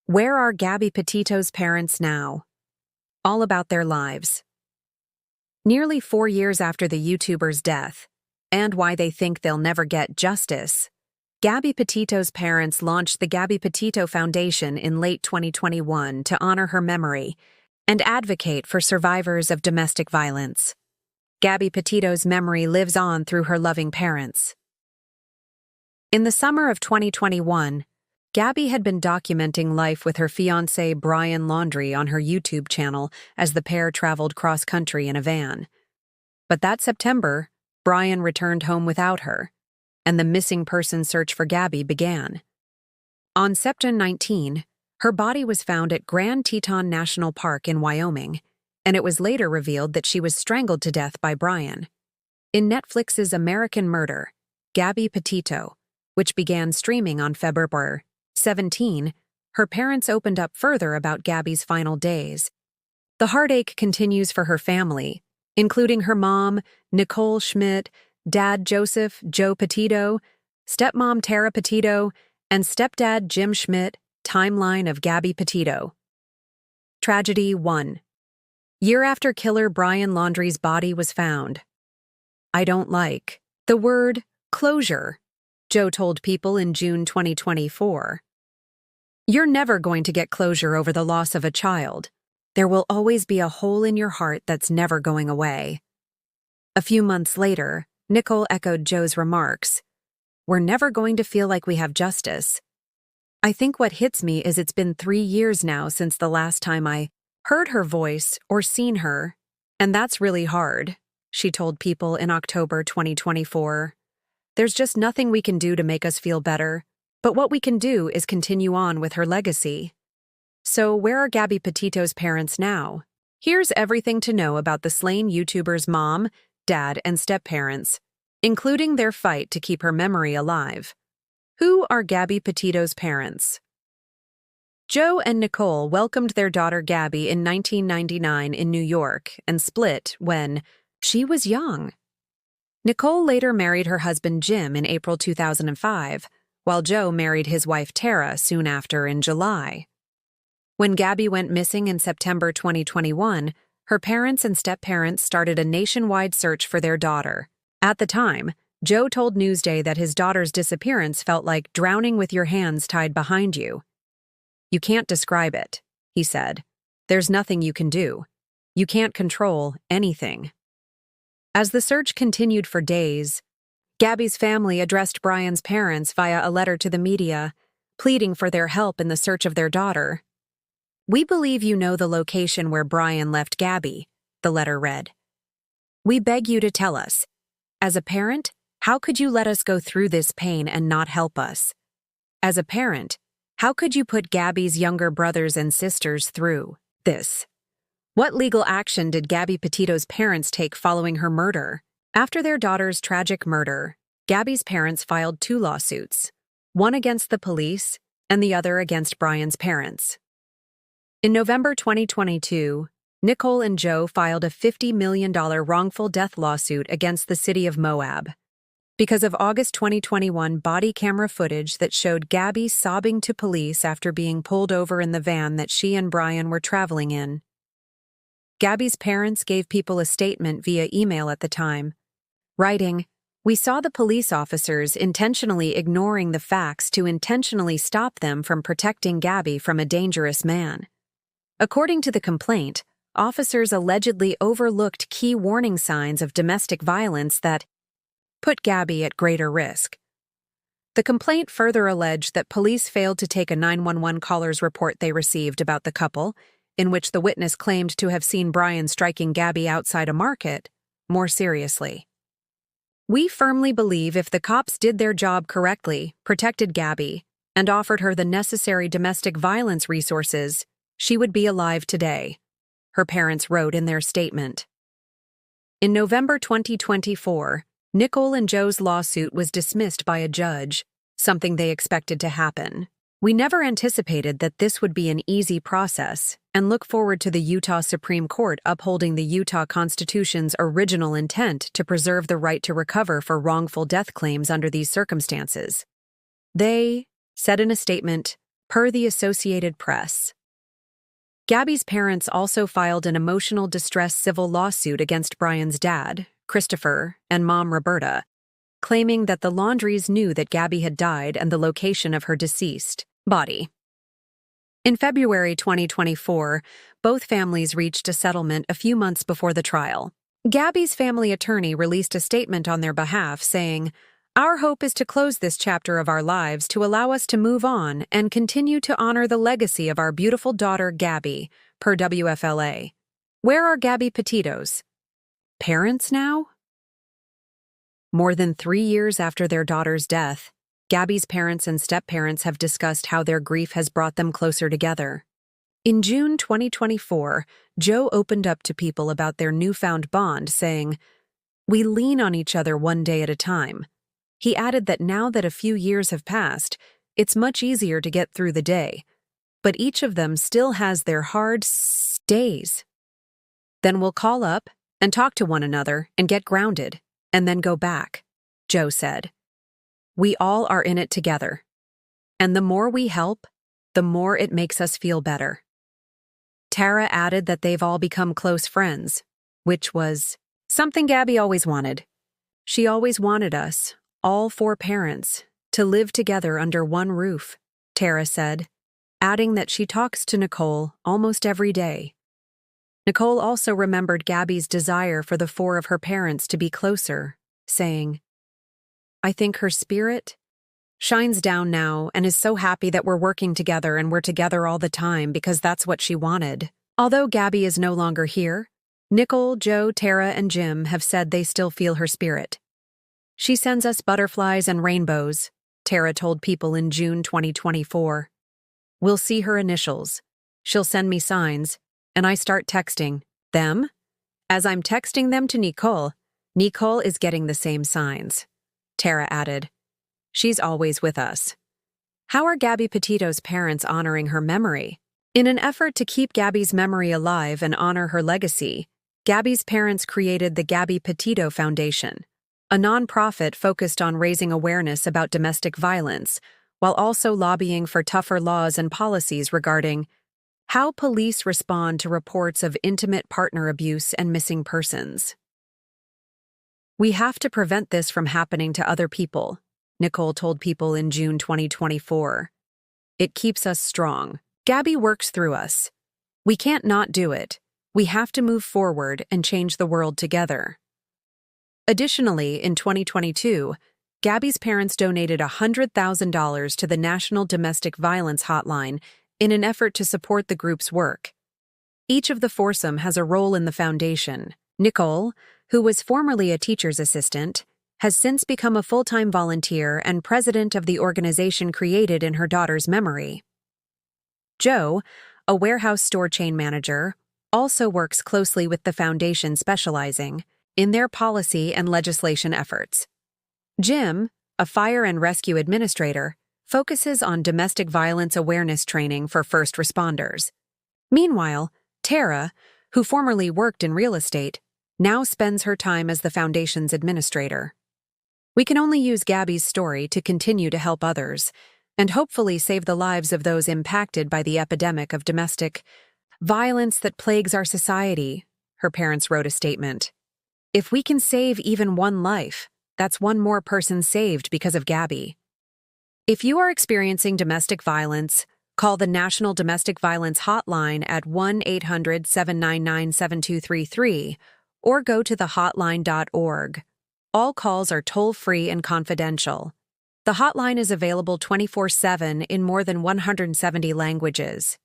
Where are Gabby Petito's parents now? All about their lives. Nearly 4 years after the YouTuber's death, and why they think they'll never get justice, Gabby Petito's parents launched the Gabby Petito Foundation in late 2021 to honor her memory and advocate for survivors of domestic violence. Gabby Petito's memory lives on through her loving parents. In the summer of 2021, Gabby had been documenting life with her fiancé Brian Laundrie on her YouTube channel as the pair traveled cross-country in a van. But that September, Brian returned home without her, and the missing person search for Gabby began. On September 19, her body was found at Grand Teton National Park in Wyoming, and it was later revealed that she was strangled to death by Brian. In Netflix's American Murder, Gabby Petito, which began streaming on February 17, her parents opened up further about Gabby's final days. The heartache continues for her family, including her mom, Nicole Schmidt, dad Joseph Joe Petito, stepmom Tara Petito, and stepdad Jim Schmidt. Timeline of Gabby Petito. Tragedy 1. Year after killer Brian Laundrie's body was found. I don't like the word closure, Joe told People in June 2024. You're never going to get closure over the loss of a child. There will always be a hole in your heart that's never going away. A few months later, Nicole echoed Joe's remarks. We're never going to feel like we have justice. I think what hits me is it's been 3 years now since the last time I heard her voice or seen her, and that's really hard, she told People in October 2024. There's just nothing we can do to make us feel better, but what we can do is continue on with her legacy. So where are Gabby Petito's parents now? Here's everything to know about the slain YouTuber's mom, dad, and step-parents, including their fight to keep her memory alive. Who are Gabby Petito's parents? Joe and Nicole welcomed their daughter Gabby in 1999 in New York and split when she was young. Nicole later married her husband Jim in April 2005, while Joe married his wife Tara soon after in July. When Gabby went missing in September 2021, her parents and step-parents started a nationwide search for their daughter. At the time, Joe told Newsday that his daughter's disappearance felt like drowning with your hands tied behind you. You can't describe it, he said. There's nothing you can do. You can't control anything. As the search continued for days, Gabby's family addressed Brian's parents via a letter to the media, pleading for their help in the search of their daughter. We believe you know the location where Brian left Gabby, the letter read. We beg you to tell us. As a parent, how could you let us go through this pain and not help us? As a parent, how could you put Gabby's younger brothers and sisters through this? What legal action did Gabby Petito's parents take following her murder? After their daughter's tragic murder, Gabby's parents filed 2 lawsuits, one against the police and the other against Brian's parents. In November 2022, Nicole and Joe filed a $50 million wrongful death lawsuit against the city of Moab because of August 2021 body camera footage that showed Gabby sobbing to police after being pulled over in the van that she and Brian were traveling in. Gabby's parents gave People a statement via email at the time, writing, "We saw the police officers intentionally ignoring the facts to intentionally stop them from protecting Gabby from a dangerous man." According to the complaint, officers allegedly overlooked key warning signs of domestic violence that put Gabby at greater risk. The complaint further alleged that police failed to take a 911 caller's report they received about the couple, in which the witness claimed to have seen Brian striking Gabby outside a market, more seriously. We firmly believe if the cops did their job correctly, protected Gabby, and offered her the necessary domestic violence resources, she would be alive today, her parents wrote in their statement. In November 2024, Nicole and Joe's lawsuit was dismissed by a judge, something they expected to happen. We never anticipated that this would be an easy process and look forward to the Utah Supreme Court upholding the Utah Constitution's original intent to preserve the right to recover for wrongful death claims under these circumstances. They said in a statement, per the Associated Press. Gabby's parents also filed an emotional distress civil lawsuit against Brian's dad, Christopher, and mom, Roberta, claiming that the Laundries knew that Gabby had died and the location of her deceased body. In February 2024, both families reached a settlement a few months before the trial. Gabby's family attorney released a statement on their behalf saying, "Our hope is to close this chapter of our lives to allow us to move on and continue to honor the legacy of our beautiful daughter, Gabby, per WFLA. Where are Gabby Petito's parents now?" More than 3 years after their daughter's death, Gabby's parents and step-parents have discussed how their grief has brought them closer together. In June 2024, Joe opened up to people about their newfound bond, saying, "We lean on each other one day at a time." He added that now that a few years have passed, it's much easier to get through the day, but each of them still has their hard days. "Then we'll call up and talk to one another and get grounded, and then go back," Joe said. "We all are in it together, and the more we help, the more it makes us feel better." Tara added that they've all become close friends, which was something Gabby always wanted. "She always wanted us, all 4 parents, to live together under one roof," Tara said, adding that she talks to Nicole almost every day. Nicole also remembered Gabby's desire for the 4 of her parents to be closer, saying, "I think her spirit shines down now and is so happy that we're working together and we're together all the time because that's what she wanted." Although Gabby is no longer here, Nicole, Joe, Tara, and Jim have said they still feel her spirit. "She sends us butterflies and rainbows," Tara told People in June 2024. "We'll see her initials. She'll send me signs, and I start texting them. As I'm texting them to Nicole, Nicole is getting the same signs," Tara added. "She's always with us." How are Gabby Petito's parents honoring her memory? In an effort to keep Gabby's memory alive and honor her legacy, Gabby's parents created the Gabby Petito Foundation, a nonprofit focused on raising awareness about domestic violence, while also lobbying for tougher laws and policies regarding how police respond to reports of intimate partner abuse and missing persons. "We have to prevent this from happening to other people," Nicole told People in June 2024. "It keeps us strong. Gabby works through us. We can't not do it. We have to move forward and change the world together." Additionally, in 2022, Gabby's parents donated $100,000 to the National Domestic Violence Hotline in an effort to support the group's work. Each of the foursome has a role in the foundation. Nicole, who was formerly a teacher's assistant, has since become a full-time volunteer and president of the organization created in her daughter's memory. Joe, a warehouse store chain manager, also works closely with the foundation, specializing in their policy and legislation efforts. Jim, a fire and rescue administrator, focuses on domestic violence awareness training for first responders. Meanwhile, Tara, who formerly worked in real estate, now spends her time as the foundation's administrator. We can only use Gabby's story to continue to help others, and hopefully save the lives of those impacted by the epidemic of domestic violence that plagues our society, her parents wrote a statement. "If we can save even one life, that's one more person saved because of Gabby." If you are experiencing domestic violence, call the National Domestic Violence Hotline at 1-800-799-7233 or go to thehotline.org. All calls are toll-free and confidential. The hotline is available 24/7 in more than 170 languages.